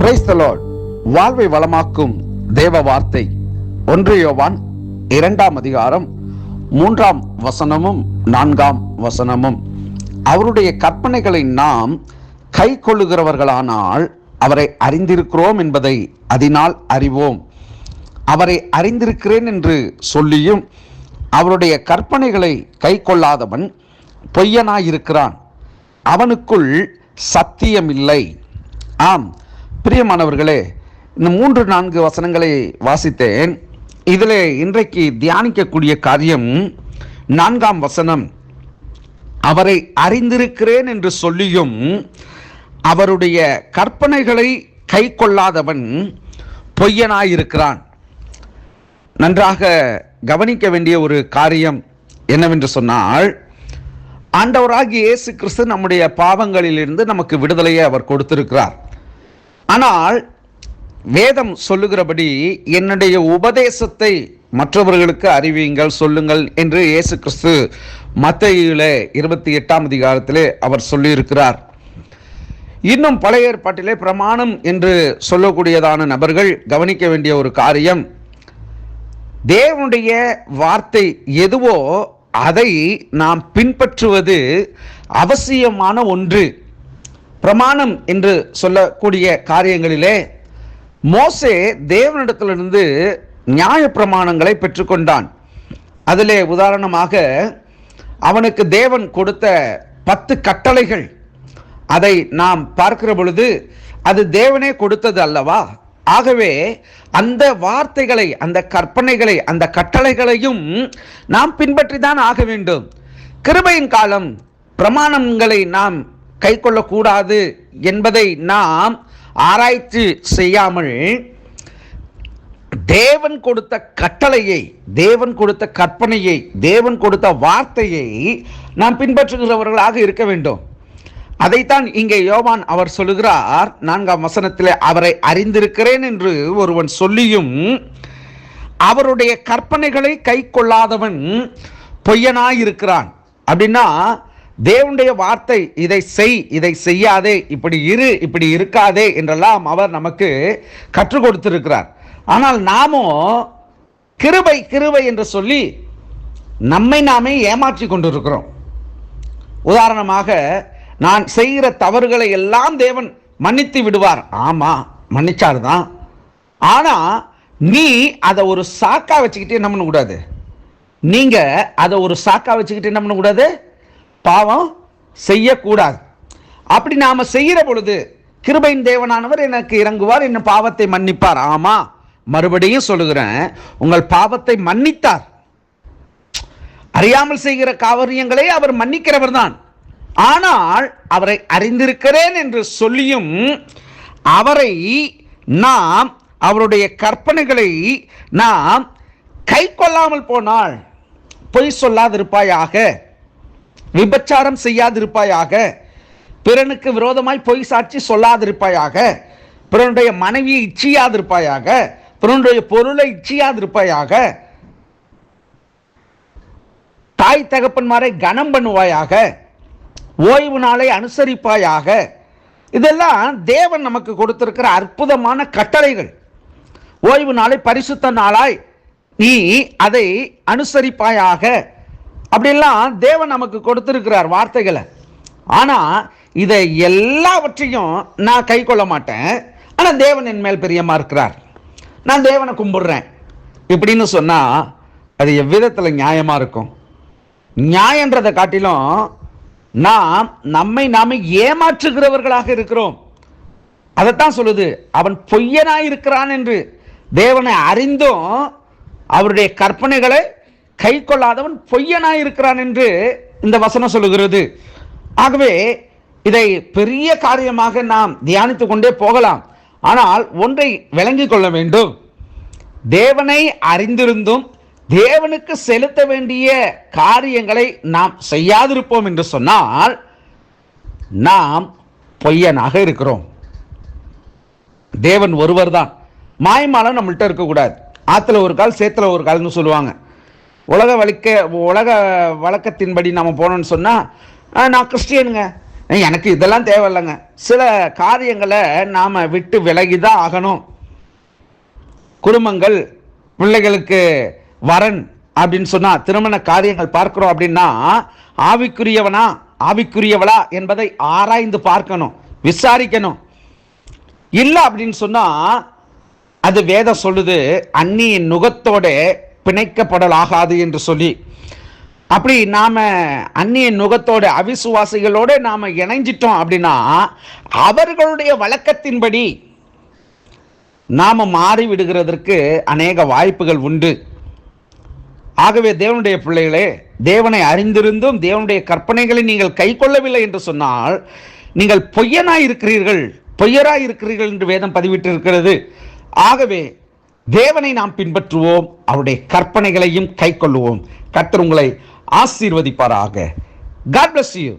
Praise the Lord. வாழ்வை வளமாக்கும் தேவ வார்த்தை 1 யோவான் 2ஆம் அதிகாரம் 3ஆம் வசனமும் 4ஆம் வசனமும். அவருடைய கற்பனைகளை நாம் கை கொள்ளுகிறவர்களானால் அவரை அறிந்திருக்கிறோம் என்பதை அதனால் அறிவோம். அவரை அறிந்திருக்கிறேன் என்று சொல்லியும் அவருடைய கற்பனைகளை கை கொள்ளாதவன் பொய்யனாயிருக்கிறான், அவனுக்குள் சத்தியமில்லை. ஆம் பிரியமானவர்களே, இந்த 3-4 வசனங்களை வாசித்தேன். இதில் இன்றைக்கு தியானிக்கக்கூடிய காரியம் 4ஆம் வசனம். அவரை அறிந்திருக்கிறேன் என்று சொல்லியும் அவருடைய கற்பனைகளை கை கொள்ளாதவன் பொய்யனாயிருக்கிறான். நன்றாக கவனிக்க வேண்டிய ஒரு காரியம் என்னவென்று சொன்னால், ஆண்டவராகிய இயேசு கிறிஸ்து நம்முடைய பாவங்களிலிருந்து நமக்கு விடுதலையை அவர் கொடுத்திருக்கிறார். ஆனால் வேதம் சொல்லுகிறபடி என்னுடைய உபதேசத்தை மற்றவர்களுக்கு அறிவியுங்கள், சொல்லுங்கள் என்று இயேசு கிறிஸ்து மத்தேயுவிலே 28ஆம் அதிகாரத்திலே அவர் சொல்லியிருக்கிறார். இன்னும் பழைய ஏற்பாட்டிலே பிரமாணம் என்று சொல்லக்கூடியதான நபர்கள் கவனிக்க வேண்டிய ஒரு காரியம், தேவனுடைய வார்த்தை எதுவோ அதை நாம் பின்பற்றுவது அவசியமான ஒன்று. பிரமாணம் என்று சொல்லக்கூடிய காரியங்களிலே மோசே தேவனிடத்திலிருந்து நியாய பிரமாணங்களை பெற்றுக்கொண்டான். அதிலே உதாரணமாக அவனுக்கு தேவன் கொடுத்த 10 கட்டளைகள், அதை நாம் பார்க்கிற பொழுது அது தேவனே கொடுத்தது அல்லவா? ஆகவே அந்த வார்த்தைகளை, அந்த கற்பனைகளை, அந்த கட்டளைகளையும் நாம் பின்பற்றி தான் ஆக வேண்டும். கிருபையின் காலம் பிரமாணங்களை நாம் கை கொள்ளக்கூடாது என்பதை நாம் ஆராய்ச்சி செய்யாமல் தேவன் கொடுத்த கட்டளையை, தேவன் கொடுத்த கற்பனையை, தேவன் கொடுத்த வார்த்தையை நாம் பின்பற்றுகிறவர்களாக இருக்க வேண்டும். அதைத்தான் இங்கே யோவான் அவர் சொல்லுகிறார் 4ஆம் வசனத்திலே, அவரை அறிந்திருக்கிறேன் என்று ஒருவன் சொல்லியும் அவருடைய கற்பனைகளை கை கொள்ளாதவன் பொய்யனாயிருக்கிறான். அப்படின்னா தேவனுடைய வார்த்தை இதை செய், இதை செய்யாதே, இப்படி இரு, இப்படி இருக்காதே என்றெல்லாம் அவர் நமக்கு கற்றுக் கொடுத்திருக்கிறார். ஆனால் நாமோ கிருபை கிருபை என்று சொல்லி நம்மை நாமே ஏமாற்றி கொண்டிருக்கிறோம். உதாரணமாக, நான் செய்கிற தவறுகளை எல்லாம் தேவன் மன்னித்து விடுவார். ஆமா, மன்னிச்சார் தான். ஆனா நீ அதை ஒரு சாக்கா வச்சுக்கிட்டு என்ன பண்ணக்கூடாது, நீங்க அதை ஒரு சாக்கா வச்சுக்கிட்டு என்ன பண்ணக்கூடாது, பாவம் செய்யக்கூடாது. அப்படி நாம செய்கிற பொழுது கிருபையின் தேவனானவர் எனக்கு இறங்குவார், என்ன பாவத்தை மன்னிப்பார். ஆமா, மறுபடியும் சொல்லுகிறேன், உங்கள் பாவத்தை மன்னித்தார். அறியாமல் செய்கிற காரியங்களை அவர் மன்னிக்கிறவர் தான். ஆனால் அவரை அறிந்திருக்கிறேன் என்று சொல்லியும் அவரை நாம், அவருடைய கற்பனைகளை நாம் கை கொள்ளாமல் போனால், பொய் சொல்லாதிருப்பாயாக, விபச்சாரம் செய்யாதிருப்பாயாக, பிறனுக்கு விரோதமாய் பொய் சாட்சி சொல்லாதிருப்பாயாக, பிறனுடைய மனைவியை இச்சியாதிருப்பாயாக, பிறனுடைய பொருளை இச்சியாதிருப்பாயாக, தாய் தகப்பன்மாரை கனம் பண்ணுவாயாக, ஓய்வு நாளை அனுசரிப்பாயாக. இதெல்லாம் தேவன் நமக்கு கொடுத்திருக்கிற அற்புதமான கட்டளைகள். ஓய்வு நாளை பரிசுத்த நாளாய் நீ அதை அனுசரிப்பாயாக, அப்படிலாம் தேவன் நமக்கு கொடுத்திருக்கிறார் வார்த்தைகளை. ஆனா இதை எல்லாவற்றையும் நான் கை கொள்ள மாட்டேன், ஆனா தேவன் என் மேல் பிரியமா இருக்கிறார், நான் தேவனை கும்பிடுறேன் இப்படின்னு சொன்னா அது எவ்விதத்துல நியாயமா இருக்கும்? நியாயன்றதை காட்டிலும் நாம் நம்மை நாமே ஏமாற்றுகிறவர்களாக இருக்கிறோம். அதைத்தான் சொல்லுது, அவன் பொய்யனாயிருக்கிறான் என்று. தேவனை அறிந்தும் அவருடைய கற்பனைகளை கை கொள்ளாதவன் பொய்யனாயிருக்கிறான் என்று இந்த வசனம் சொல்லுகிறது. ஆகவே இதை பெரிய காரியமாக நாம் தியானித்து கொண்டே போகலாம். ஆனால் ஒன்றை விளங்கிக் கொள்ள வேண்டும், தேவனை அறிந்திருந்தும் தேவனுக்கு செலுத்த வேண்டிய காரியங்களை நாம் செய்யாதிருப்போம் என்று சொன்னால் நாம் பொய்யனாக இருக்கிறோம். தேவன் ஒருவர் தான். மாயமாலம் நம்மள்கிட்ட இருக்கக்கூடாது. ஆற்றுல ஒரு கால் சேத்துல ஒரு கால்னு சொல்லுவாங்க. உலக வழக்கத்தின்படி நம்ம போனோம்னு சொன்னால், நான் கிறிஸ்டியனுங்க, எனக்கு இதெல்லாம் தேவையில்லைங்க. சில காரியங்களை நாம் விட்டு விலகி தான் ஆகணும். குடும்பங்கள், பிள்ளைகளுக்கு வரன் அப்படின்னு சொன்னால், திருமண காரியங்கள் பார்க்குறோம் அப்படின்னா, ஆவிக்குரியவனா ஆவிக்குரியவளா என்பதை ஆராய்ந்து பார்க்கணும், விசாரிக்கணும். இல்லை அப்படின்னு சொன்னால், அது வேதம் சொல்லுது அந்நிய நுகத்தோட பிணைக்கப்படலாகாது என்று சொல்லி. அப்படி நாம் அந்நிய நுகத்தோட அவிசுவாசிகளோடு நாம் இணைஞ்சிட்டோம் அப்படின்னா, அவர்களுடைய வழக்கத்தின்படி நாம் மாறி விடுகிறதற்கு அநேக வாய்ப்புகள் உண்டு. ஆகவே தேவனுடைய பிள்ளைகளே, தேவனை அறிந்திருந்தும் தேவனுடைய கற்பனைகளை நீங்கள் கை கொள்ளவில்லை என்று சொன்னால் நீங்கள் பொய்யனாய் இருக்கிறீர்கள் என்று வேதம் பதிவிட்டிருக்கிறது. ஆகவே தேவனை நாம் பின்பற்றுவோம், அவருடைய கற்பனைகளையும் கை கொள்ளுவோம். கர்த்தர் உங்களை ஆசீர்வதிப்பாராக. God bless you.